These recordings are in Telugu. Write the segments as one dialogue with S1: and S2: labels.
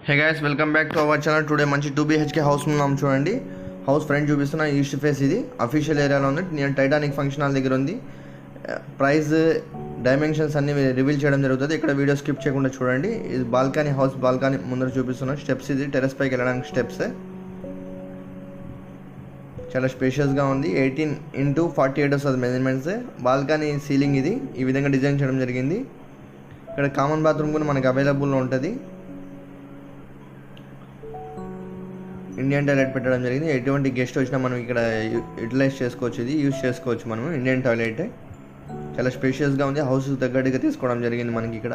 S1: Hey guys, welcome back to our channel. Today మంచి 2BHK హౌస్ ఉన్నాం. చూడండి, హౌస్ ఫ్రంట్ చూపిస్తున్న ఈస్ట్ ఫేస్. ఇది అఫీషియల్ ఏరియాలో ఉంది. నేను టైటానిక్ ఫంక్షన్ హాల్ దగ్గర ఉంది. ప్రైస్, డైమెన్షన్స్ అన్ని రివీల్ చేయడం జరుగుతుంది. ఇక్కడ వీడియో స్కిప్ చేయకుండా చూడండి. ఇది బాల్కనీ, హౌస్ బాల్కనీ ముందర చూపిస్తున్న స్టెప్స్. ఇది టెరెస్ పైకి వెళ్ళడానికి స్టెప్స్. చాలా స్పేషియస్గా ఉంది. 18x48 వస్తుంది మెజర్మెంట్స్. బాల్కనీ సీలింగ్ ఇది ఈ విధంగా డిజైన్ చేయడం జరిగింది. ఇక్కడ కామన్ బాత్రూమ్ కూడా మనకు అవైలబుల్లో ఉంటుంది. ఇండియన్ టాయిలెట్ పెట్టడం జరిగింది. ఎటువంటి గెస్ట్ వచ్చినా మనం ఇక్కడ యూటిలైజ్ చేసుకోవచ్చు. ఇది యూజ్ చేసుకోవచ్చు మనం. ఇండియన్ టాయిలెట్ చాలా స్పేషియస్గా ఉంది. హౌస్ తగ్గట్టుగా తీసుకోవడం జరిగింది మనకి. ఇక్కడ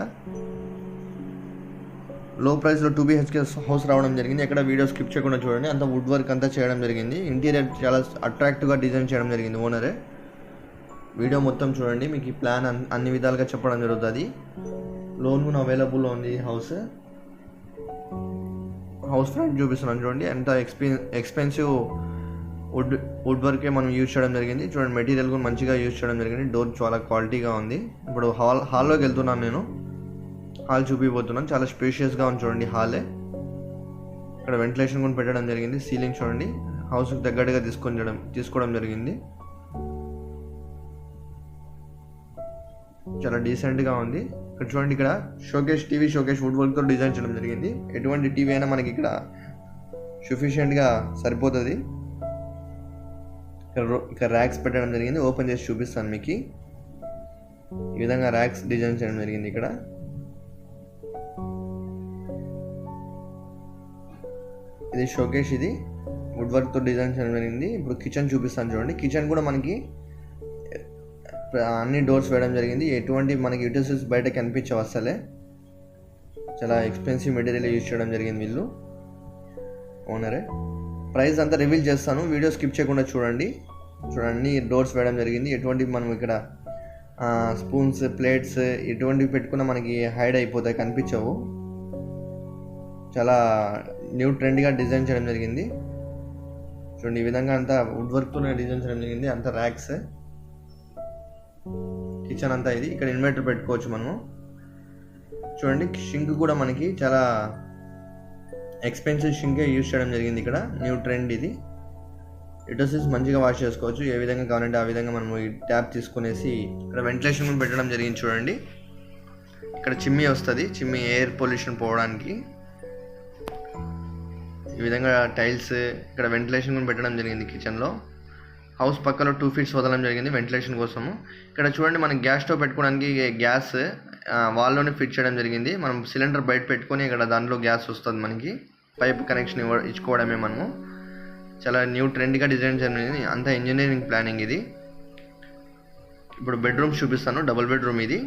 S1: లో ప్రైస్లో 2BHK హౌస్ రావడం జరిగింది. ఎక్కడ వీడియో స్కిప్ చేయకుండా చూడండి. అంతా వుడ్ వర్క్ అంతా చేయడం జరిగింది. ఇంటీరియర్ చాలా అట్రాక్టివ్గా డిజైన్ చేయడం జరిగింది ఓనరే. వీడియో మొత్తం చూడండి, మీకు ఈ ప్లాన్ అన్ని విధాలుగా చెప్పడం జరుగుతుంది. లోన్ కూడా అవైలబుల్లో ఉంది. హౌస్ ఫ్రంట్ చూపిస్తున్నాను చూడండి. ఎంత ఎక్స్పెన్సివ్ వుడ్ వర్కే మనం యూజ్ చేయడం జరిగింది. చూడండి, మెటీరియల్ కూడా మంచిగా యూజ్ చేయడం జరిగింది. డోర్ చాలా క్వాలిటీగా ఉంది. ఇప్పుడు హాల్లోకి వెళ్తున్నాను. నేను హాల్ చూపిపోతున్నాను. చాలా స్పేషియస్గా ఉంది చూడండి హాలే. ఇక్కడ వెంటిలేషన్ కూడా పెట్టడం జరిగింది. సీలింగ్ చూడండి, హౌస్కి తగ్గట్టుగా తీసుకోవడం జరిగింది. చాలా డీసెంట్గా ఉంది. ఇక్కడ చూడండి, ఇక్కడ టీవీ షోకేస్ వుడ్ వర్క్తో డిజైన్ చేయడం జరిగింది. ఎటువంటి టీవీ అయినా మనకి ఇక్కడ సఫిషియెంట్గా సరిపోతుంది. ఇక్కడ ర్యాక్స్ పెట్టడం జరిగింది. ఓపెన్ చేసి చూపిస్తాను మీకు. ఈ విధంగా ర్యాక్స్ డిజైన్ చేయడం జరిగింది. ఇక్కడ ఇది షోకేస్, ఇది వుడ్ వర్క్తో డిజైన్ చేయడం జరిగింది. ఇప్పుడు కిచెన్ చూపిస్తాను చూడండి. కిచెన్ కూడా మనకి అన్ని డోర్స్ వేయడం జరిగింది. ఎటువంటి మనకి యూటెన్సిల్స్ బయట కనిపించవు అసలే. చాలా ఎక్స్పెన్సివ్ మెటీరియల్ యూజ్ చేయడం జరిగింది వీళ్ళు ఓనరే. ప్రైస్ అంతా రివీల్ చేస్తాను, వీడియో స్కిప్ చేయకుండా చూడండి. అన్ని డోర్స్ వేయడం జరిగింది. ఎటువంటి మనం ఇక్కడ స్పూన్స్, ప్లేట్స్ ఎటువంటివి పెట్టుకున్నా మనకి హైడ్ అయిపోతాయి, కనిపించవు. చాలా న్యూ ట్రెండ్గా డిజైన్ చేయడం జరిగింది. చూడండి, ఈ విధంగా అంతా వుడ్ వర్క్తోనే డిజైన్ చేయడం జరిగింది. అంతా ర్యాక్స్. కిచెన్ అంతా ఇది. ఇక్కడ ఇన్వర్టర్ పెట్టుకోవచ్చు మనము. చూడండి, షింక్ కూడా మనకి చాలా ఎక్స్పెన్సివ్ షింకే యూజ్ చేయడం జరిగింది. ఇక్కడ న్యూ ట్రెండ్ ఇది. యూటెన్సిల్స్ మంచిగా వాష్ చేసుకోవచ్చు. ఏ విధంగా కావాలంటే ఆ విధంగా మనము ఈ ట్యాప్ తీసుకునేసి ఇక్కడ వెంటిలేషన్ కూడా పెట్టడం జరిగింది. చూడండి, ఇక్కడ చిమ్నీ వస్తుంది. చిమ్నీ ఎయిర్ పొల్యూషన్ పోవడానికి. ఈ విధంగా టైల్స్, ఇక్కడ వెంటిలేషన్ కూడా పెట్టడం జరిగింది కిచెన్లో. హౌస్ పక్కలో 2 feet వదలడం జరిగింది వెంటిలేషన్ కోసము. ఇక్కడ చూడండి, మనం గ్యాస్ స్టవ్ పెట్టుకోవడానికి గ్యాస్ వాల్లోనే ఫిట్ చేయడం జరిగింది. మనం సిలిండర్ బయట పెట్టుకొని ఇక్కడ దాంట్లో గ్యాస్ వస్తుంది మనకి. పైప్ కనెక్షన్ ఇచ్చుకోవడమే మనము. చాలా న్యూ ట్రెండ్గా డిజైన్ చేయడం. అంతా ఇంజనీరింగ్ ప్లానింగ్ ఇది. ఇప్పుడు బెడ్రూమ్ చూపిస్తాను. డబుల్ బెడ్రూమ్ ఇది.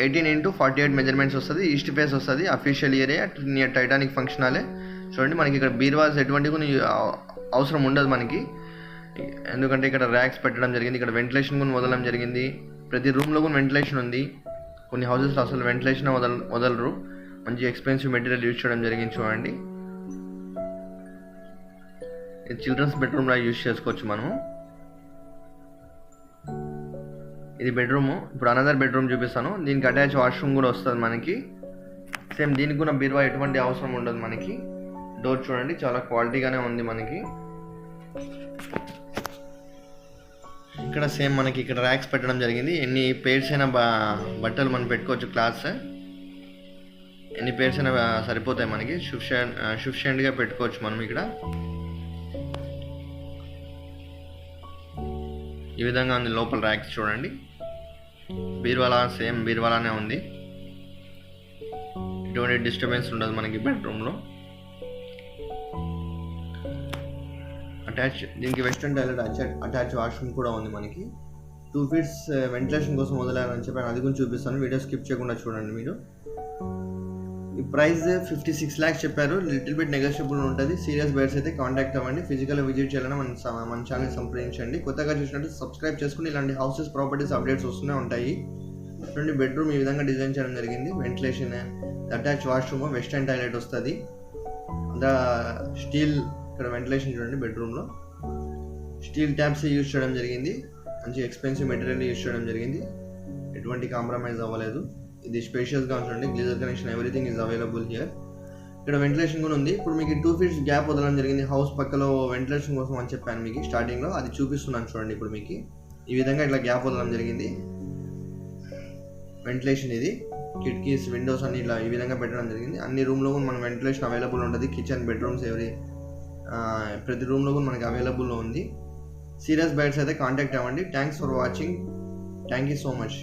S1: 18x48 మెజర్మెంట్స్ వస్తుంది. ఈస్ట్ ఫేస్ వస్తుంది. Official area near Titanic function హాలే. చూడండి, మనకి ఇక్కడ బీర్వాల్స్ ఎటువంటి అవసరం ఉండదు మనకి. ఎందుకంటే ఇక్కడ ర్యాక్స్ పెట్టడం జరిగింది. ఇక్కడ వెంటిలేషన్ కూడా వదలడం జరిగింది. ప్రతి రూమ్లో కూడా వెంటిలేషన్ ఉంది. కొన్ని హౌసెస్లో అసలు వెంటిలేషన్ వదలరు. మంచి ఎక్స్పెన్సివ్ మెటీరియల్ యూజ్ చేయడం జరిగింది. చూడండి, ఇది చిల్డ్రన్స్ బెడ్రూమ్లా యూజ్ చేసుకోవచ్చు మనము. ఇది బెడ్రూము. ఇప్పుడు అనదర్ బెడ్రూమ్ చూపిస్తాను. దీనికి అటాచ్ వాష్రూమ్ కూడా వస్తుంది మనకి. సేమ్ దీనికి కూడా బీరువా ఎటువంటి అవసరం ఉండదు మనకి. డోర్ చూడండి, చాలా క్వాలిటీగానే ఉంది మనకి. ఇక్కడ సేమ్ మనకి ఇక్కడ ర్యాక్స్ పెట్టడం జరిగింది. ఎన్ని పేర్స్ అయినా బట్టలు మనం పెట్టుకోవచ్చు. క్లాత్స్ ఎన్ని పేర్స్ అయినా సరిపోతాయి మనకి. సఫిషియెంట్గా పెట్టుకోవచ్చు మనం. ఇక్కడ ఈ విధంగా ఉంది లోపల ర్యాక్స్. చూడండి, బీరువాలా సేమ్ బీరువాలానే ఉంది. ఎటువంటి డిస్టర్బెన్స్ ఉండదు మనకి బెడ్రూమ్లో. దీనికి వెస్టర్న్ టాయిలెట్ అటాచ్ వాష్రూమ్ కూడా ఉంది మనకి. 2 feet వెంటిలేషన్ కోసం వదిలేయాలని చెప్పాను. అది కూడా చూపిస్తాను. వీడియో స్కిప్ చేయకుండా చూడండి మీరు. ఈ ప్రైస్ 56 lakhs చెప్పారు. లిటిల్ బిట్ నెగోషియబుల్ ఉంటుంది. సీరియస్ బయర్స్ అయితే కాంటాక్ట్ అవ్వండి. ఫిజికల్గా విజిట్ చేయాలని మన ఛానల్ సంప్రదించండి. కొత్తగా చూసినట్టు సబ్స్క్రైబ్ చేసుకుని ఇలాంటి హౌసెస్, ప్రాపర్టీస్ అప్డేట్స్ వస్తూనే ఉంటాయి. చూడండి, బెడ్రూమ్ ఈ విధంగా డిజైన్ చేయడం జరిగింది. Ventilation, attach washroom, western toilet వస్తుంది. అంతా స్టీల్. ఇక్కడ వెంటిలేషన్ చూడండి, బెడ్రూమ్లో స్టీల్ ట్యాప్స్ యూజ్ చేయడం జరిగింది. మంచి ఎక్స్పెన్సివ్ మెటీరియల్ యూజ్ చేయడం జరిగింది. ఎటువంటి కాంప్రమైజ్ అవ్వలేదు. ఇది స్పేషియస్గా ఉంటుంది. Geyser connection, everything is available here. ఇక్కడ వెంటిలేషన్ కూడా ఉంది. ఇప్పుడు మీకు 2 feet గ్యాప్ వదలడం జరిగింది హౌస్ పక్కలో వెంటిలేషన్ కోసం అని చెప్పాను మీకు స్టార్టింగ్లో, అది చూపిస్తున్నాను చూడండి. ఇప్పుడు మీకు ఈ విధంగా ఇట్లా గ్యాప్ వదలడం జరిగింది. వెంటిలేషన్ ఇది, కిటికీస్ విండోస్ అన్ని ఇలా ఈ విధంగా పెట్టడం జరిగింది. అన్ని రూమ్లో కూడా మనకు వెంటిలేషన్ అవైలబుల్ ఉంటుంది. కిచెన్ బెడ్రూమ్స్ ప్రతి రూమ్లో కూడా మనకి అవైలబుల్లో ఉంది. సీరియస్ బైట్స్ అయితే కాంటాక్ట్ అవ్వండి. Thanks for watching. Thank you so much.